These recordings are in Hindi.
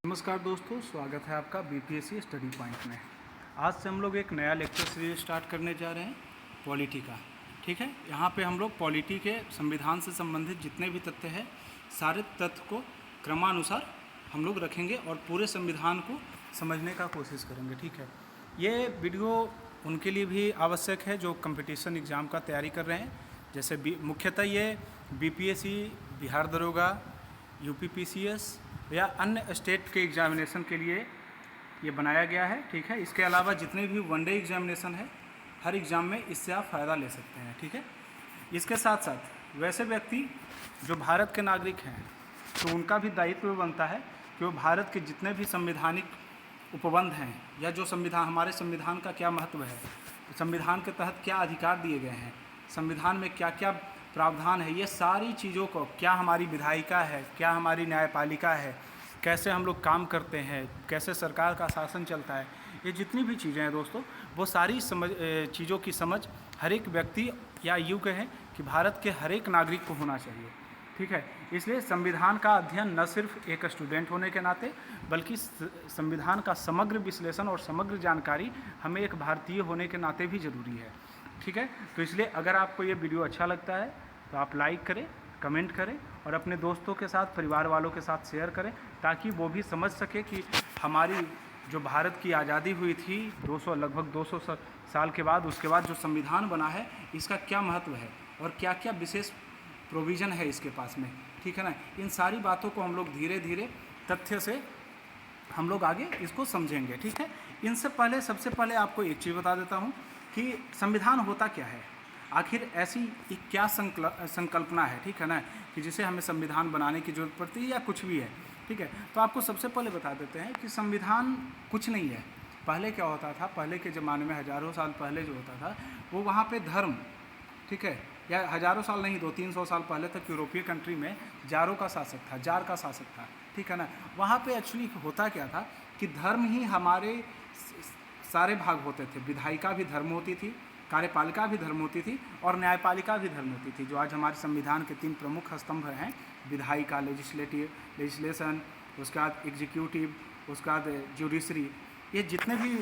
नमस्कार दोस्तों, स्वागत है आपका बीपीएससी स्टडी पॉइंट में। आज से हम लोग एक नया लेक्चर सीरीज स्टार्ट करने जा रहे हैं पॉलिटी का। ठीक है, यहाँ पे हम लोग पॉलिटी के संविधान से संबंधित जितने भी तथ्य हैं सारे तथ्य को क्रमानुसार हम लोग रखेंगे और पूरे संविधान को समझने का कोशिश करेंगे। ठीक है, ये वीडियो उनके लिए भी आवश्यक है जो कंपटीशन एग्ज़ाम का तैयारी कर रहे हैं। जैसे मुख्यतः ये बीपीएससी, बिहार दरोगा, यूपीपीसीएस या अन्य स्टेट के एग्जामिनेशन के लिए ये बनाया गया है। ठीक है, इसके अलावा जितने भी वनडे एग्जामिनेशन है हर एग्ज़ाम में इससे आप फ़ायदा ले सकते हैं। ठीक है, इसके साथ साथ वैसे व्यक्ति जो भारत के नागरिक हैं तो उनका भी दायित्व बनता है कि वो भारत के जितने भी संवैधानिक उपबंध हैं या जो संविधान, हमारे संविधान का क्या महत्व है, संविधान के तहत क्या अधिकार दिए गए हैं, संविधान में क्या क्या प्रावधान है, ये सारी चीज़ों को, क्या हमारी विधायिका है, क्या हमारी न्यायपालिका है, कैसे हम लोग काम करते हैं, कैसे सरकार का शासन चलता है, ये जितनी भी चीज़ें हैं दोस्तों, वो सारी चीज़ों की समझ हर एक व्यक्ति या यूँ कहें कि भारत के हर एक नागरिक को होना चाहिए। ठीक है, इसलिए संविधान का अध्ययन न सिर्फ एक स्टूडेंट होने के नाते बल्कि संविधान का समग्र विश्लेषण और समग्र जानकारी हमें एक भारतीय होने के नाते भी ज़रूरी है। ठीक है, तो इसलिए अगर आपको ये वीडियो अच्छा लगता है तो आप लाइक करें, कमेंट करें और अपने दोस्तों के साथ, परिवार वालों के साथ शेयर करें ताकि वो भी समझ सके कि हमारी जो भारत की आज़ादी हुई थी लगभग 200 साल के बाद, उसके बाद जो संविधान बना है इसका क्या महत्व है और क्या क्या विशेष प्रोविज़न है इसके पास में। ठीक है ना, इन सारी बातों को हम लोग धीरे धीरे तथ्य से हम लोग आगे इसको समझेंगे। ठीक है, इनसे पहले सबसे पहले आपको एक चीज़ बता देता हूँ कि संविधान होता क्या है, आखिर ऐसी एक क्या संकल्पना है। ठीक है ना, कि जिसे हमें संविधान बनाने की जरूरत पड़ती है या कुछ भी है। ठीक है, तो आपको सबसे पहले बता देते हैं कि संविधान कुछ नहीं है। पहले क्या होता था, पहले के ज़माने में हज़ारों साल पहले जो होता था वो वहाँ पे धर्म, ठीक है, या हज़ारों साल नहीं, 200-300 साल पहले तक यूरोपीय कंट्री में जारों का शासक था, जार का शासक था। ठीक है ना, वहाँ पे एक्चुअली होता क्या था कि धर्म ही हमारे सारे भाग होते थे। विधायिका भी धर्म होती थी, कार्यपालिका भी धर्म होती थी और न्यायपालिका भी धर्म होती थी। जो आज हमारे संविधान के 3 प्रमुख स्तंभ हैं, विधायिका, लेजिस्लेशन, उसके बाद एग्जीक्यूटिव, उसके बाद जुडिशरी, ये जितने भी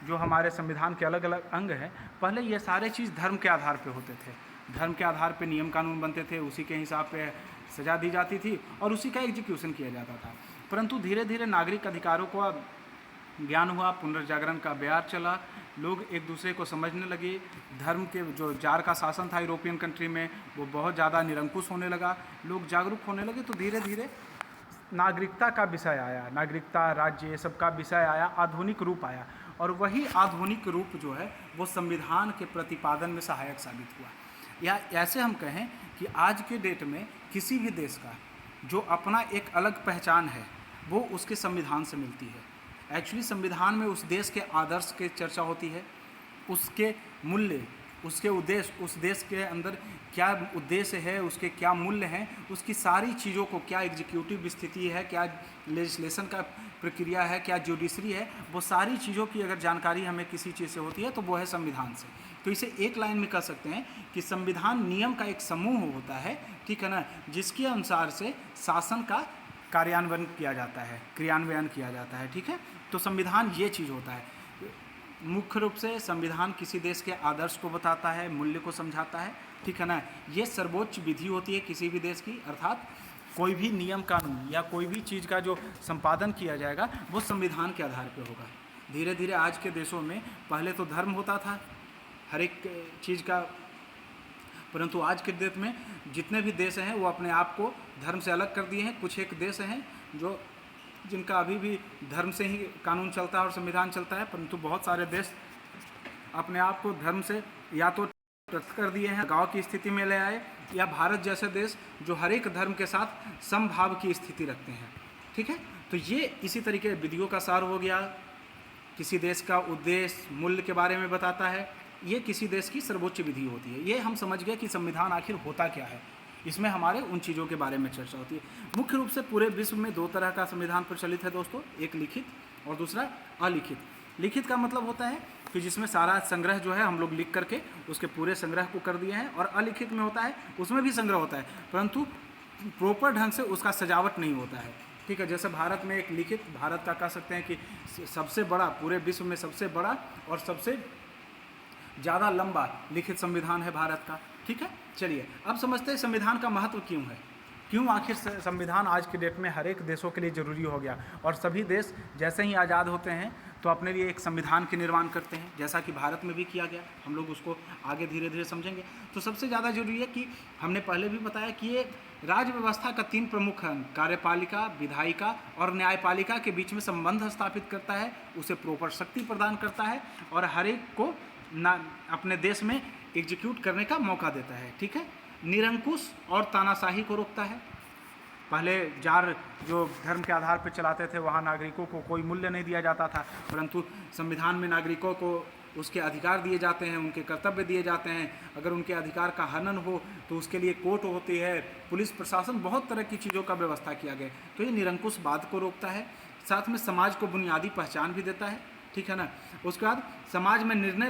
जो हमारे संविधान के अलग अलग अंग हैं, पहले ये सारे चीज़ धर्म के आधार पे होते थे। धर्म के आधार पे नियम कानून बनते थे, उसी के हिसाब पे सज़ा दी जाती थी और उसी का एग्जीक्यूशन किया जाता था। परंतु धीरे धीरे नागरिक अधिकारों को ज्ञान हुआ, पुनर्जागरण का बयार चला, लोग एक दूसरे को समझने लगे। धर्म के जो जार का शासन था यूरोपियन कंट्री में वो बहुत ज़्यादा निरंकुश होने लगा, लोग जागरूक होने लगे। तो धीरे धीरे नागरिकता का विषय आया, नागरिकता, राज्य, ये सब का विषय आया, आधुनिक रूप आया और वही आधुनिक रूप जो है वो संविधान के प्रतिपादन में सहायक साबित हुआ। या ऐसे हम कहें कि आज के डेट में किसी भी देश का जो अपना एक अलग पहचान है वो उसके संविधान से मिलती है। एक्चुअली संविधान में उस देश के आदर्श की चर्चा होती है, उसके मूल्य, उसके उद्देश्य, उस देश के अंदर क्या उद्देश्य है, उसके क्या मूल्य हैं, उसकी सारी चीज़ों को, क्या एग्जीक्यूटिव स्थिति है, क्या लेजिस्लेशन का प्रक्रिया है, क्या जुडिशरी है, वो सारी चीज़ों की अगर जानकारी हमें किसी चीज़ से होती है तो वो है संविधान से। तो इसे एक लाइन में कह सकते हैं कि संविधान नियम का एक समूह होता है, ठीक है ना, जिसके अनुसार से शासन का कार्यान्वयन किया जाता है, क्रियान्वयन किया जाता है। ठीक है, तो संविधान ये चीज़ होता है। मुख्य रूप से संविधान किसी देश के आदर्श को बताता है, मूल्य को समझाता है। ठीक है ना, ये सर्वोच्च विधि होती है किसी भी देश की, अर्थात कोई भी नियम कानून या कोई भी चीज़ का जो संपादन किया जाएगा वो संविधान के आधार पर होगा। धीरे धीरे आज के देशों में पहले तो धर्म होता था हर एक चीज़ का, परंतु आज के डेट में जितने भी देश हैं वो अपने आप को धर्म से अलग कर दिए हैं। कुछ एक देश हैं जो जिनका अभी भी धर्म से ही कानून चलता है और संविधान चलता है, परंतु बहुत सारे देश अपने आप को धर्म से या तो पृथक कर दिए हैं, गांव की स्थिति में ले आए, या भारत जैसे देश जो हर एक धर्म के साथ समभाव की स्थिति रखते हैं। ठीक है, तो ये इसी तरीके विधियों का सार हो गया। किसी देश का उद्देश्य, मूल्य के बारे में बताता है, ये किसी देश की सर्वोच्च विधि होती है। ये हम समझ गए कि संविधान आखिर होता क्या है, इसमें हमारे उन चीज़ों के बारे में चर्चा होती है। मुख्य रूप से पूरे विश्व में 2 तरह का संविधान प्रचलित है दोस्तों, एक लिखित और दूसरा अलिखित। लिखित का मतलब होता है कि जिसमें सारा संग्रह जो है हम लोग लिख करके उसके पूरे संग्रह को कर दिए हैं, और अलिखित में होता है उसमें भी संग्रह होता है परंतु प्रॉपर ढंग से उसका सजावट नहीं होता है। ठीक है। जैसे भारत में एक लिखित, भारत का कह सकते हैं कि सबसे बड़ा, पूरे विश्व में सबसे बड़ा और सबसे ज़्यादा लंबा लिखित संविधान है भारत का, ठीक है। चलिए अब समझते हैं संविधान का महत्व क्यों है, क्यों आखिर संविधान आज के डेट में हर एक देशों के लिए ज़रूरी हो गया, और सभी देश जैसे ही आज़ाद होते हैं तो अपने लिए एक संविधान के निर्माण करते हैं, जैसा कि भारत में भी किया गया। हम लोग उसको आगे धीरे धीरे समझेंगे। तो सबसे ज़्यादा जरूरी है कि हमने पहले भी बताया कि ये राज्य व्यवस्था का 3 प्रमुख अंग, कार्यपालिका, विधायिका और न्यायपालिका के बीच में संबंध स्थापित करता है, उसे प्रॉपर शक्ति प्रदान करता है और हर एक को अपने देश में एग्जीक्यूट करने का मौका देता है, ठीक है। निरंकुश और तानाशाही को रोकता है। पहले जार जो धर्म के आधार पर चलाते थे, वहाँ नागरिकों को कोई मूल्य नहीं दिया जाता था, परंतु संविधान में नागरिकों को उसके अधिकार दिए जाते हैं, उनके कर्तव्य दिए जाते हैं। अगर उनके अधिकार का हनन हो तो उसके लिए कोर्ट होती है, पुलिस प्रशासन, बहुत तरह की चीज़ों का व्यवस्था किया गया। तो ये निरंकुशवाद को रोकता है, साथ में समाज को बुनियादी पहचान भी देता है, ठीक है ना। उसके बाद समाज में निर्णय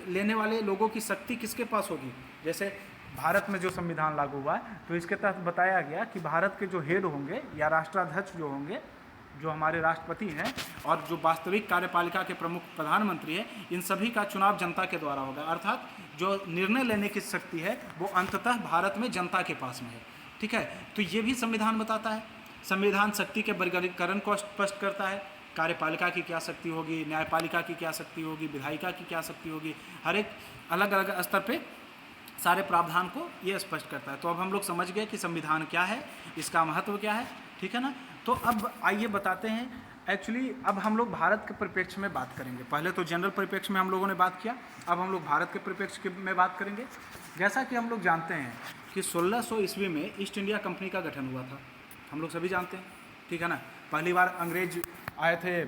लेने वाले लोगों की शक्ति किसके पास होगी। जैसे भारत में जो संविधान लागू हुआ है तो इसके तहत बताया गया कि भारत के जो हेड होंगे या राष्ट्राध्यक्ष जो होंगे, जो हमारे राष्ट्रपति हैं और जो वास्तविक कार्यपालिका के प्रमुख प्रधानमंत्री हैं, इन सभी का चुनाव जनता के द्वारा होगा। अर्थात जो निर्णय लेने की शक्ति है वो अंततः भारत में जनता के पास में है, ठीक है। तो ये भी संविधान बताता है। संविधान शक्ति के वर्गीकरण को स्पष्ट करता है, कार्यपालिका की क्या शक्ति होगी, न्यायपालिका की क्या शक्ति होगी, विधायिका की क्या शक्ति होगी, हर एक अलग अलग स्तर पे सारे प्रावधान को ये स्पष्ट करता है। तो अब हम लोग समझ गए कि संविधान क्या है, इसका महत्व क्या है, ठीक है ना। तो अब आइए बताते हैं, एक्चुअली अब हम लोग भारत के परिप्रेक्ष्य में बात करेंगे। पहले तो जनरल परिप्रेक्ष्य में हम लोगों ने बात किया, अब हम लोग भारत के परिप्रेक्ष्य में बात करेंगे। जैसा कि हम लोग जानते हैं कि 1600 ईस्वी में ईस्ट इंडिया कंपनी का गठन हुआ था, हम लोग सभी जानते हैं, ठीक है ना। पहली बार अंग्रेज आए थे,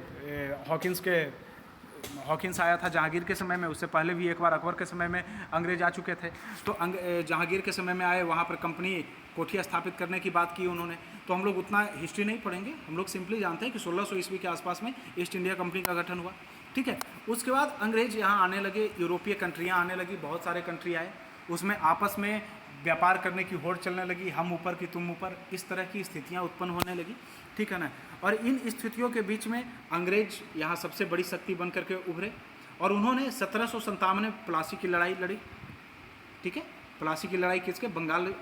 हॉकिंस आया था जहांगीर के समय में, उससे पहले भी एक बार अकबर के समय में अंग्रेज आ चुके थे। तो जहांगीर के समय में आए, वहाँ पर कंपनी कोठियाँ स्थापित करने की बात की उन्होंने। तो हम लोग उतना हिस्ट्री नहीं पढ़ेंगे, हम लोग सिंपली जानते हैं कि 1600 ईस्वी के आसपास में ईस्ट इंडिया कंपनी का गठन हुआ, ठीक है। उसके बाद अंग्रेज यहाँ आने लगे, यूरोपीय कंट्रियाँ आने लगी, बहुत सारे कंट्री आए, उसमें आपस में व्यापार करने की होड़ चलने लगी, हम ऊपर की तुम ऊपर, इस तरह की स्थितियाँ उत्पन्न होने लगी, ठीक है ना। और इन स्थितियों के बीच में अंग्रेज यहाँ सबसे बड़ी शक्ति बन करके उभरे और उन्होंने 1757 में प्लासी की लड़ाई लड़ी, ठीक है। प्लासी की लड़ाई किसके, बंगाल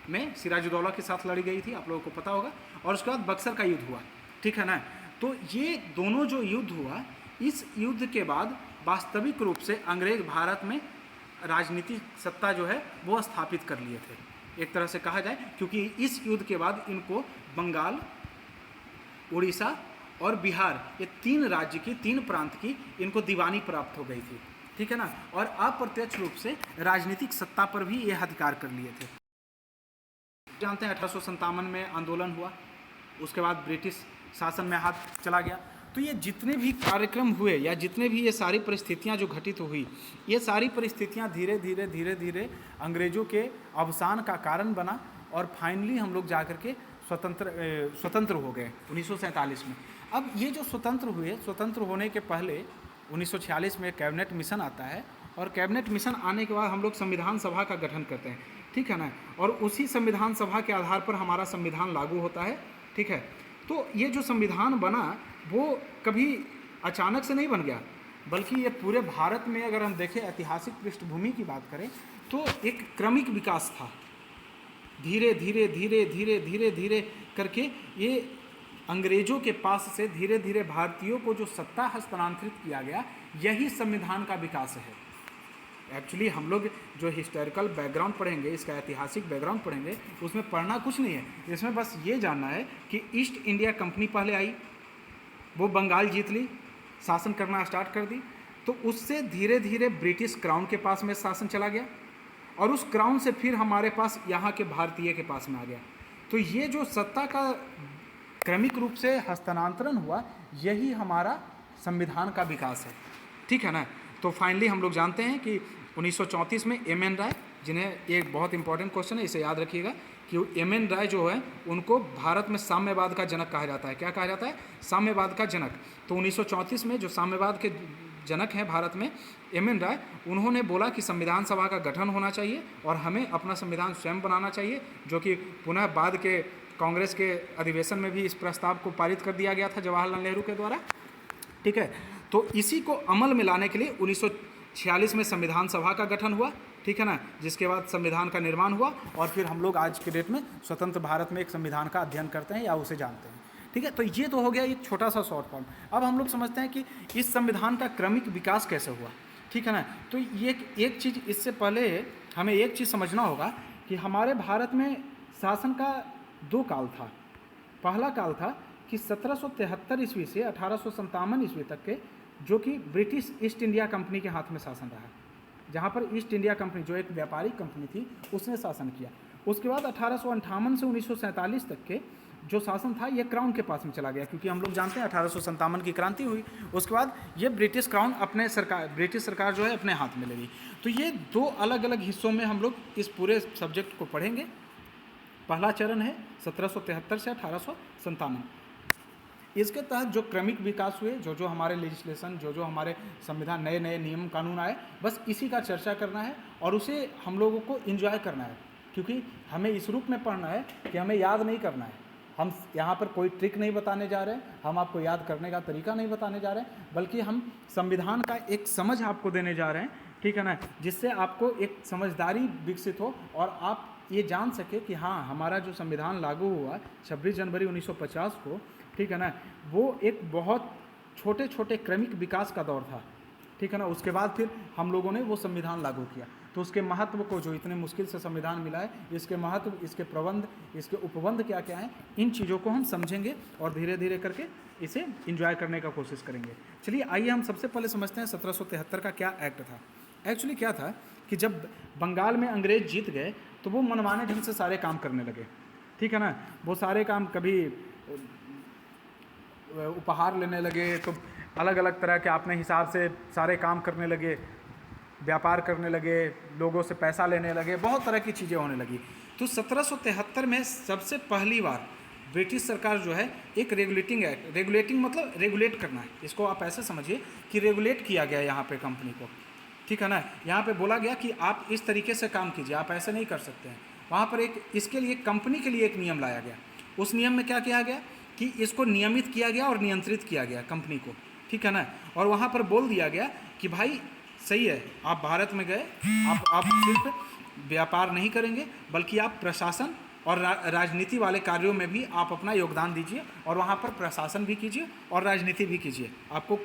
में सिराजुद्दौला के साथ लड़ी गई थी, आप लोगों को पता होगा। और उसके बाद बक्सर का युद्ध हुआ, ठीक है ना। तो ये दोनों जो युद्ध हुआ, इस युद्ध के बाद वास्तविक रूप से अंग्रेज भारत में राजनीतिक सत्ता जो है वो स्थापित कर लिए थे, एक तरह से कहा जाए, क्योंकि इस युद्ध के बाद इनको बंगाल, उड़ीसा और बिहार, ये 3 राज्य की, 3 प्रांत की इनको दीवानी प्राप्त हो गई थी, ठीक है ना। और अप्रत्यक्ष रूप से राजनीतिक सत्ता पर भी ये अधिकार कर लिए थे। जानते हैं 1857 में आंदोलन हुआ, उसके बाद ब्रिटिश शासन में हाथ चला गया। तो ये जितने भी कार्यक्रम हुए या जितने भी ये सारी परिस्थितियां जो घटित हुई, ये सारी परिस्थितियां धीरे धीरे अंग्रेज़ों के अवसान का कारण बना और फाइनली हम लोग जा कर के स्वतंत्र हो गए 1947 में। अब ये जो स्वतंत्र हुए, स्वतंत्र होने के पहले 1946 में कैबिनेट मिशन आता है और कैबिनेट मिशन आने के बाद हम लोग संविधान सभा का गठन करते हैं, ठीक है ना। और उसी संविधान सभा के आधार पर हमारा संविधान लागू होता है, ठीक है। तो ये जो संविधान बना वो कभी अचानक से नहीं बन गया, बल्कि ये पूरे भारत में अगर हम देखें, ऐतिहासिक पृष्ठभूमि की बात करें तो एक क्रमिक विकास था। धीरे धीरे करके ये अंग्रेज़ों के पास से धीरे धीरे भारतीयों को जो सत्ता हस्तांतरित किया गया, यही संविधान का विकास है। एक्चुअली हम लोग जो हिस्टोरिकल बैकग्राउंड पढ़ेंगे, इसका ऐतिहासिक बैकग्राउंड पढ़ेंगे, उसमें पढ़ना कुछ नहीं है, इसमें बस ये जानना है कि ईस्ट इंडिया कंपनी पहले आई, वो बंगाल जीत ली, शासन करना स्टार्ट कर दी, तो उससे धीरे धीरे ब्रिटिश क्राउन के पास में शासन चला गया और उस क्राउन से फिर हमारे पास यहाँ के भारतीय के पास में आ गया। तो ये जो सत्ता का क्रमिक रूप से हस्तांतरण हुआ, यही हमारा संविधान का विकास है, ठीक है ना। तो फाइनली हम लोग जानते हैं कि 1934 में एम.एन. राय, जिन्हें एक बहुत इंपॉर्टेंट क्वेश्चन है, इसे याद रखिएगा कि एम.एन. राय जो है उनको भारत में साम्यवाद का जनक कहा जाता है। क्या कहा जाता है? साम्यवाद का जनक। तो 1934 में जो साम्यवाद के जनक हैं भारत में, एम.एन. राय, उन्होंने बोला कि संविधान सभा का गठन होना चाहिए और हमें अपना संविधान स्वयं बनाना चाहिए, जो कि पुनः बाद के कांग्रेस के अधिवेशन में भी इस प्रस्ताव को पारित कर दिया गया था जवाहरलाल नेहरू के द्वारा, ठीक है। तो इसी को अमल में लाने के लिए 1946 में संविधान सभा का गठन हुआ, ठीक है ना, जिसके बाद संविधान का निर्माण हुआ और फिर हम लोग आज के डेट में स्वतंत्र भारत में एक संविधान का अध्ययन करते हैं या उसे जानते हैं, ठीक है। तो ये तो हो गया एक छोटा सा शॉर्ट फॉर्म। अब हम लोग समझते हैं कि इस संविधान का क्रमिक विकास कैसे हुआ, ठीक है ना। तो ये एक चीज़, इससे पहले हमें एक चीज़ समझना होगा कि हमारे भारत में शासन का दो काल था। पहला काल था कि 1773 ईस्वी से 1857 ईस्वी तक के, जो कि ब्रिटिश ईस्ट इंडिया कंपनी के हाथ में शासन रहा, जहाँ पर ईस्ट इंडिया कंपनी जो एक व्यापारिक कंपनी थी उसने शासन किया। उसके बाद 1858 से 1947 तक के जो शासन था ये क्राउन के पास में चला गया, क्योंकि हम लोग जानते हैं 1857 की क्रांति हुई। उसके बाद ये ब्रिटिश सरकार जो है अपने हाथ में ले ली। तो ये दो अलग अलग हिस्सों में हम लोग इस पूरे सब्जेक्ट को पढ़ेंगे। पहला चरण है 1773 से 1857। इसके तहत जो क्रमिक विकास हुए, जो हमारे लेजिस्लेशन, जो हमारे संविधान, नए नए नियम कानून आए, बस इसी का चर्चा करना है और उसे हम लोगों को एंजॉय करना है, क्योंकि हमें इस रूप में पढ़ना है कि हमें याद नहीं करना है। हम यहाँ पर कोई ट्रिक नहीं बताने जा रहे हैं, हम आपको याद करने का तरीका नहीं बताने जा रहे हैं, बल्कि हम संविधान का एक समझ आपको देने जा रहे हैं, ठीक है ना, जिससे आपको एक समझदारी विकसित हो और आप ये जान सके कि हाँ, हमारा जो संविधान लागू हुआ 26 जनवरी 1950 को, ठीक है ना, वो एक बहुत छोटे छोटे क्रमिक विकास का दौर था, ठीक है ना। उसके बाद फिर हम लोगों ने वो संविधान लागू किया। तो उसके महत्व को, जो इतने मुश्किल से संविधान मिला है, इसके महत्व, इसके प्रबंध, इसके उपबंध क्या क्या हैं, इन चीज़ों को हम समझेंगे और धीरे धीरे करके इसे एंजॉय करने का कोशिश करेंगे। चलिए आइए हम सबसे पहले समझते हैं 1773 का क्या एक्ट था। एक्चुअली क्या था कि जब बंगाल में अंग्रेज जीत गए तो वो मनमाने ढंग से सारे काम करने लगे, ठीक है ना। वो सारे काम, कभी उपहार लेने लगे, तो अलग अलग तरह के अपने हिसाब से सारे काम करने लगे, व्यापार करने लगे, लोगों से पैसा लेने लगे, बहुत तरह की चीज़ें होने लगी। तो 1773 में सबसे पहली बार ब्रिटिश सरकार जो है एक रेगुलेटिंग एक्ट, रेगुलेटिंग मतलब रेगुलेट करना है, इसको आप ऐसे समझिए कि रेगुलेट किया गया यहाँ पे कंपनी को, ठीक है ना। यहाँ पे बोला गया कि आप इस तरीके से काम कीजिए, आप ऐसे नहीं कर सकते हैं। वहाँ पर एक, इसके लिए कंपनी के लिए एक नियम लाया गया। उस नियम में क्या किया गया कि इसको नियमित किया गया और नियंत्रित किया गया कंपनी को, ठीक है ना। और वहाँ पर बोल दिया गया कि भाई सही है, आप भारत में गए, आप सिर्फ व्यापार नहीं करेंगे, बल्कि आप प्रशासन और राजनीति वाले कार्यों में भी आप अपना योगदान दीजिए और वहाँ पर प्रशासन भी कीजिए और राजनीति भी कीजिए, आपको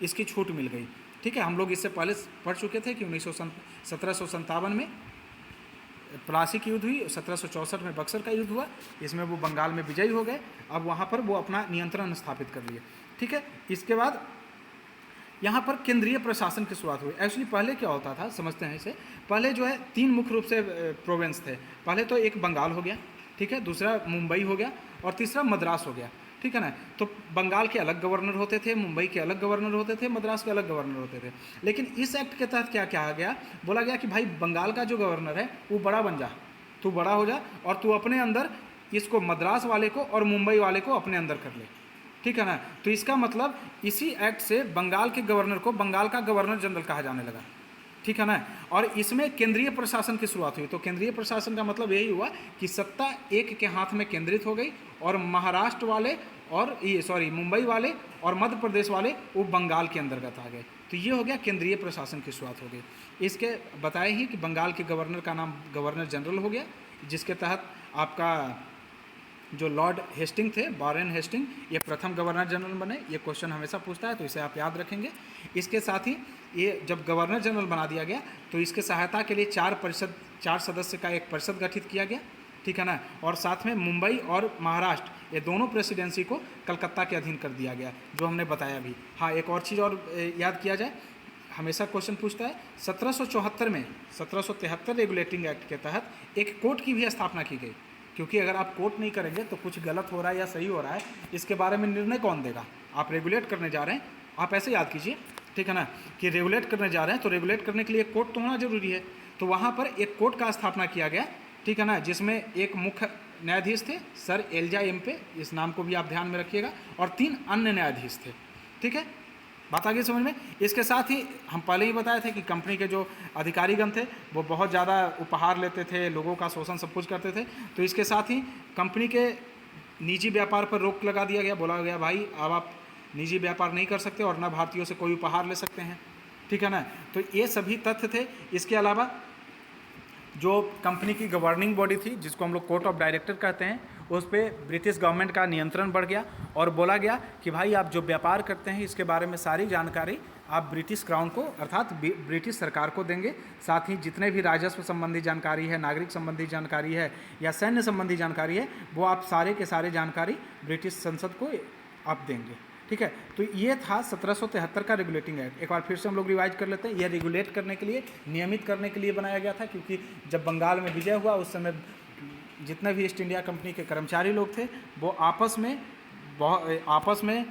इसकी छूट मिल गई, ठीक है। हम लोग इससे पहले पढ़ चुके थे कि 1757 में प्लासी की युद्ध हुई, 1764 में बक्सर का युद्ध हुआ, इसमें वो बंगाल में विजयी हो गए। अब वहाँ पर वो अपना नियंत्रण स्थापित कर लिए, ठीक है। इसके बाद यहाँ पर केंद्रीय प्रशासन की शुरुआत हुई। एक्चुअली पहले क्या होता था, समझते हैं इसे। पहले जो है 3 मुख्य रूप से प्रोविंस थे। पहले तो एक बंगाल हो गया, ठीक है, दूसरा मुंबई हो गया और तीसरा मद्रास हो गया, ठीक है ना। तो बंगाल के अलग गवर्नर होते थे, मुंबई के अलग गवर्नर होते थे, मद्रास के अलग गवर्नर होते थे। लेकिन इस एक्ट के तहत क्या कहा गया, बोला गया कि भाई बंगाल का जो गवर्नर है वो बड़ा बन जा, तू बड़ा हो जा और तू अपने अंदर इसको मद्रास वाले को और मुंबई वाले को अपने अंदर कर ले, ठीक है ना। तो इसका मतलब इसी एक्ट से बंगाल के गवर्नर को बंगाल का गवर्नर जनरल कहा जाने लगा, ठीक है ना। और इसमें केंद्रीय प्रशासन की शुरुआत हुई। तो केंद्रीय प्रशासन का मतलब यही हुआ कि सत्ता एक के हाथ में केंद्रित हो गई और महाराष्ट्र वाले और मुंबई वाले और मध्य प्रदेश वाले वो बंगाल के अंतर्गत आ गए। तो ये हो गया केंद्रीय प्रशासन की शुरुआत हो गई। इसके बताए ही कि बंगाल के गवर्नर का नाम गवर्नर जनरल हो गया, जिसके तहत आपका जो लॉर्ड हेस्टिंग थे, वारेन हेस्टिंग, ये प्रथम गवर्नर जनरल बने। ये क्वेश्चन हमेशा पूछता है तो इसे आप याद रखेंगे। इसके साथ ही ये जब गवर्नर जनरल बना दिया गया तो इसके सहायता के लिए 4 सदस्य का एक परिषद गठित किया गया, ठीक है ना। और साथ में मुंबई और महाराष्ट्र ये दोनों प्रेसिडेंसी को कलकत्ता के अधीन कर दिया गया, जो हमने बताया भी। हाँ, एक और चीज़ और याद किया जाए, हमेशा क्वेश्चन पूछता है, 1774 में 1773 रेगुलेटिंग एक्ट के तहत एक कोर्ट की भी स्थापना की गई, क्योंकि अगर आप कोर्ट नहीं करेंगे तो कुछ गलत हो रहा है या सही हो रहा है, इसके बारे में निर्णय कौन देगा। आप रेगुलेट करने जा रहे हैं, आप ऐसे याद कीजिए, ठीक है ना, कि रेगुलेट करने जा रहे हैं तो रेगुलेट करने के लिए कोर्ट तो होना जरूरी है। तो वहाँ पर एक कोर्ट का स्थापना किया गया, ठीक है ना, जिसमें एक मुख्य न्यायाधीश थे सर एल्जा एम्पे, इस नाम को भी आप ध्यान में रखिएगा, और 3 अन्य न्यायाधीश थे, ठीक है। बात आगे समझ में। इसके साथ ही हम पहले ही बताए थे कि कंपनी के जो अधिकारीगण थे वो बहुत ज़्यादा उपहार लेते थे, लोगों का शोषण सब कुछ करते थे। तो इसके साथ ही कंपनी के निजी व्यापार पर रोक लगा दिया गया, बोला गया भाई अब आप निजी व्यापार नहीं कर सकते और ना भारतीयों से कोई उपहार ले सकते हैं, ठीक है ना। तो ये सभी तथ्य थे। इसके अलावा जो कंपनी की गवर्निंग बॉडी थी, जिसको हम लोग कोर्ट ऑफ डायरेक्टर कहते हैं, उस पर ब्रिटिश गवर्नमेंट का नियंत्रण बढ़ गया और बोला गया कि भाई आप जो व्यापार करते हैं इसके बारे में सारी जानकारी आप ब्रिटिश क्राउन को अर्थात ब्रिटिश सरकार को देंगे। साथ ही जितने भी राजस्व संबंधी जानकारी है, नागरिक संबंधी जानकारी है या सैन्य संबंधी जानकारी है, वो आप सारे के सारे जानकारी ब्रिटिश संसद को आप देंगे, ठीक है। तो ये था 1773 का रेगुलेटिंग एक्ट। एक बार फिर से हम लोग रिवाइज कर लेते हैं। यह रेगुलेट करने के लिए, नियमित करने के लिए बनाया गया था, क्योंकि जब बंगाल में विजय हुआ उस समय जितने भी ईस्ट इंडिया कंपनी के कर्मचारी लोग थे वो आपस में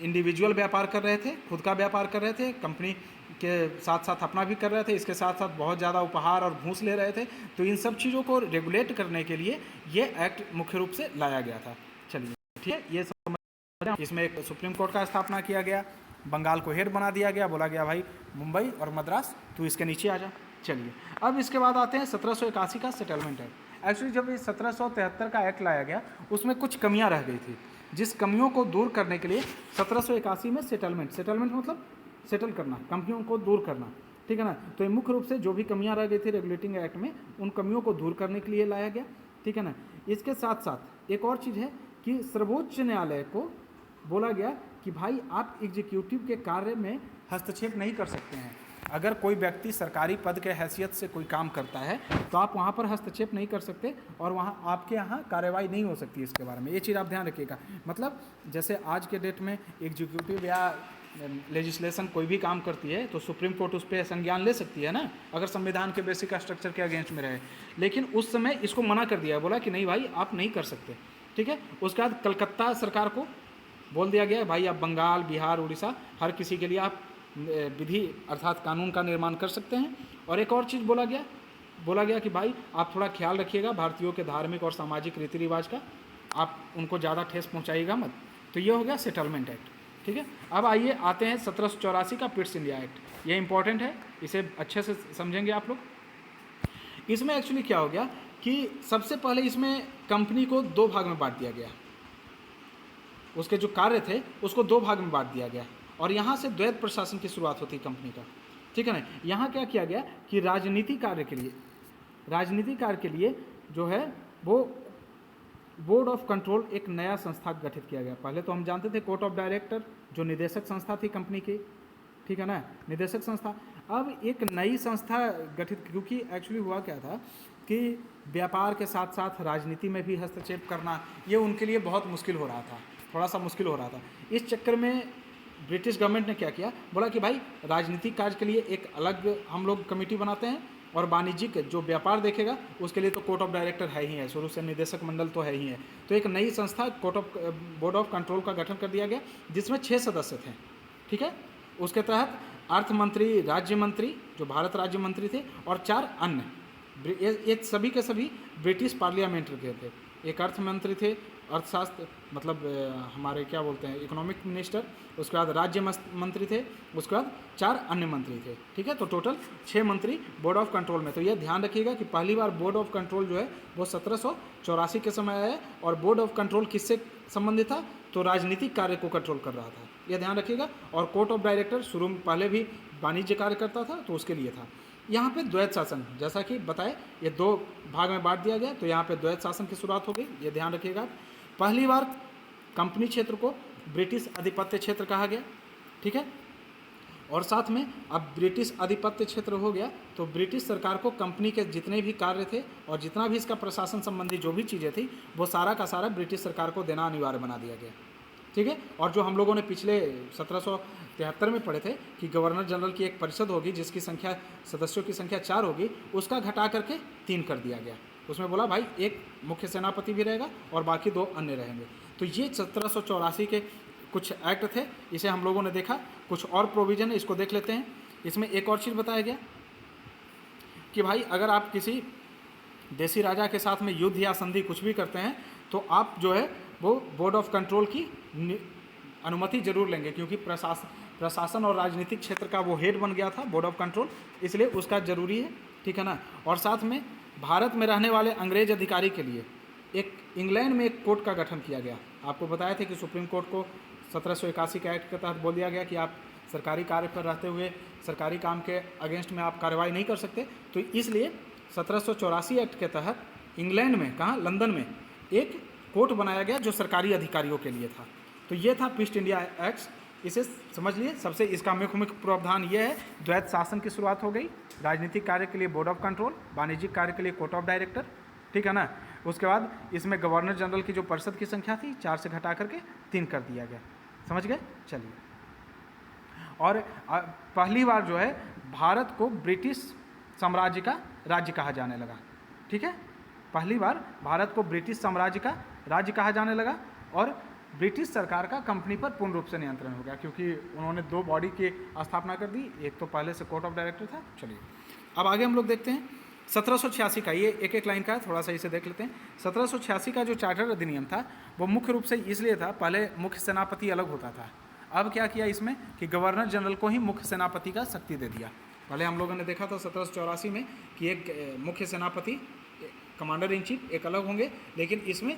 इंडिविजुअल व्यापार कर रहे थे, खुद का व्यापार कर रहे थे, कंपनी के साथ साथ अपना भी कर रहे थे, इसके साथ साथ बहुत ज़्यादा उपहार और घूस ले रहे थे। तो इन सब चीज़ों को रेगुलेट करने के लिए ये एक्ट मुख्य रूप से लाया गया था। चलिए ठीक है, ये सब इसमें एक सुप्रीम कोर्ट का स्थापना किया गया, बंगाल को हेड बना दिया गया, बोला गया भाई मुंबई और मद्रास तू इसके नीचे आ जा। चलिए अब इसके बाद आते हैं 1781 का सेटलमेंट एक्ट। एक्चुअली जब ये 1773 का एक्ट लाया गया उसमें कुछ कमियां रह गई थी, जिस कमियों को दूर करने के लिए 1781 में सेटलमेंट मतलब सेटल करना, कंपनियों को दूर करना, ठीक है ना। तो ये मुख्य रूप से जो भी कमियां रह गई थी रेगुलेटिंग एक्ट में, उन कमियों को दूर करने के लिए लाया गया, ठीक है ना। इसके साथ साथ एक और चीज़ है कि सर्वोच्च न्यायालय को बोला गया कि भाई आप एग्जीक्यूटिव के कार्य में हस्तक्षेप नहीं कर सकते हैं। अगर कोई व्यक्ति सरकारी पद के हैसियत से कोई काम करता है तो आप वहाँ पर हस्तक्षेप नहीं कर सकते और वहाँ आपके यहाँ कार्रवाई नहीं हो सकती। इसके बारे में ये चीज़ आप ध्यान रखिएगा। मतलब जैसे आज के डेट में एग्जीक्यूटिव या लेजिस्लेशन कोई भी काम करती है तो सुप्रीम कोर्ट उस पर संज्ञान ले सकती है ना, अगर संविधान के बेसिक स्ट्रक्चर के अगेंस्ट में रहे। लेकिन उस समय इसको मना कर दिया, बोला कि नहीं भाई आप नहीं कर सकते, ठीक है। उसके बाद कलकत्ता सरकार को बोल दिया गया भाई आप बंगाल, बिहार, उड़ीसा हर किसी के लिए आप विधि अर्थात कानून का निर्माण कर सकते हैं। और एक और चीज़ बोला गया कि भाई आप थोड़ा ख्याल रखिएगा भारतीयों के धार्मिक और सामाजिक रीति रिवाज का, आप उनको ज़्यादा ठेस पहुंचाइएगा मत। तो ये हो गया सेटलमेंट एक्ट, ठीक है। अब आइए आते हैं 1784 का पिट्स इंडिया एक्ट। ये इंपॉर्टेंट है, इसे अच्छे से समझेंगे आप लोग। इसमें एक्चुअली क्या हो गया कि सबसे पहले इसमें कंपनी को दो भाग में बांट दिया गया, उसके जो कार्य थे उसको दो भाग में बांट दिया गया और यहाँ से द्वैत प्रशासन की शुरुआत होती कंपनी का, ठीक है ना। यहाँ क्या किया गया कि राजनीतिक कार्य के लिए जो है वो बोर्ड ऑफ कंट्रोल एक नया संस्था गठित किया गया। पहले तो हम जानते थे कोर्ट ऑफ डायरेक्टर जो निदेशक संस्था थी कंपनी की, ठीक है ना, निदेशक संस्था। अब एक नई संस्था गठित, क्योंकि एक्चुअली हुआ क्या था कि व्यापार के साथ साथ राजनीति में भी हस्तक्षेप करना ये उनके लिए बहुत मुश्किल हो रहा था, थोड़ा सा मुश्किल हो रहा था। इस चक्कर में ब्रिटिश गवर्नमेंट ने क्या किया, बोला कि भाई राजनीतिक कार्य के लिए एक अलग हम लोग कमेटी बनाते हैं और वाणिज्यिक जो व्यापार देखेगा उसके लिए तो कोर्ट ऑफ डायरेक्टर है ही है, शुरू से निदेशक मंडल तो है ही है। तो एक नई संस्था बोर्ड ऑफ कंट्रोल का गठन कर दिया गया जिसमें 6 सदस्य थे, ठीक है। उसके तहत अर्थ मंत्री, राज्य मंत्री जो भारत राज्य मंत्री थे और 4 अन्य, ये सभी के सभी ब्रिटिश पार्लियामेंट के थे। एक अर्थ मंत्री थे, अर्थशास्त्र मतलब हमारे क्या बोलते हैं इकोनॉमिक मिनिस्टर, उसके बाद राज्य मंत्री थे, उसके बाद 4 अन्य मंत्री थे, ठीक है। तो टोटल 6 मंत्री बोर्ड ऑफ कंट्रोल में। तो यह ध्यान रखिएगा कि पहली बार बोर्ड ऑफ कंट्रोल जो है वो 1784 के समय आया है और बोर्ड ऑफ कंट्रोल किससे संबंधित था, तो राजनीतिक कार्य को कंट्रोल कर रहा था, यह ध्यान रखिएगा। और कोर्ट ऑफ डायरेक्टर शुरू में पहले भी वाणिज्य कार्य करता था तो उसके लिए था। यहाँ पे द्वैत शासन, जैसा कि बताए ये 2 भाग में बांट दिया गया, तो यहाँ पे द्वैत शासन की शुरुआत हो गई, ये ध्यान रखिएगा। पहली बार कंपनी क्षेत्र को ब्रिटिश आधिपत्य क्षेत्र कहा गया, ठीक है। और साथ में अब ब्रिटिश आधिपत्य क्षेत्र हो गया तो ब्रिटिश सरकार को कंपनी के जितने भी कार्य थे और जितना भी इसका प्रशासन संबंधी जो भी चीज़ें थी वो सारा का सारा ब्रिटिश सरकार को देना अनिवार्य बना दिया गया, ठीक है। और जो हम लोगों ने पिछले 1773 में पढ़े थे कि गवर्नर जनरल की एक परिषद होगी जिसकी संख्या सदस्यों की संख्या 4 होगी, उसका घटा करके 3 कर दिया गया। उसमें बोला भाई एक मुख्य सेनापति भी रहेगा और बाकी 2 अन्य रहेंगे। तो ये 1784 के कुछ एक्ट थे, इसे हम लोगों ने देखा। कुछ और प्रोविज़न है, इसको देख लेते हैं। इसमें एक और चीज़ बताया गया कि भाई अगर आप किसी देसी राजा के साथ में युद्ध या संधि कुछ भी करते हैं तो आप जो है वो बोर्ड ऑफ कंट्रोल की अनुमति जरूर लेंगे, क्योंकि प्रशासन और राजनीतिक क्षेत्र का वो हेड बन गया था बोर्ड ऑफ कंट्रोल, इसलिए उसका ज़रूरी है, ठीक है ना। और साथ में भारत में रहने वाले अंग्रेज अधिकारी के लिए एक इंग्लैंड में एक कोर्ट का गठन किया गया। आपको बताया था कि सुप्रीम कोर्ट को 1781 के एक्ट के तहत बोल दिया गया कि आप सरकारी कार्य पर रहते हुए सरकारी काम के अगेंस्ट में आप कार्रवाई नहीं कर सकते। तो इसलिए 1784 एक्ट के तहत इंग्लैंड में, कहाँ, लंदन में एक कोर्ट बनाया गया जो सरकारी अधिकारियों के लिए था। तो ये था ईस्ट इंडिया एक्ट। इसे समझ लिए। सबसे इसका मुख्य प्रावधान ये है, द्वैत शासन की शुरुआत हो गई, राजनीतिक कार्य के लिए बोर्ड ऑफ कंट्रोल, वाणिज्यिक कार्य के लिए कोर्ट ऑफ डायरेक्टर, ठीक है ना। उसके बाद इसमें गवर्नर जनरल की जो परिषद की संख्या थी 4 से घटा करके 3 कर दिया गया। समझ गए? चलिए। और पहली बार जो है भारत को ब्रिटिश साम्राज्य का राज्य कहा जाने लगा। ठीक है, पहली बार भारत को ब्रिटिश साम्राज्य का राज्य कहा जाने लगा और ब्रिटिश सरकार का कंपनी पर पूर्ण रूप से नियंत्रण हो गया, क्योंकि उन्होंने 2 बॉडी की स्थापना कर दी। एक तो पहले से कोर्ट ऑफ डायरेक्टर था। चलिए अब आगे हम लोग देखते हैं 1786 का, ये एक एक लाइन का है, थोड़ा सा इसे देख लेते हैं। 1786 का जो चार्टर अधिनियम था वो मुख्य रूप से इसलिए था, पहले मुख्य सेनापति अलग होता था, अब क्या किया इसमें कि गवर्नर जनरल को ही मुख्य सेनापति का शक्ति दे दिया। पहले हम लोगों ने देखा था 1784 में कि एक मुख्य सेनापति, कमांडर इन चीफ एक अलग होंगे, लेकिन इसमें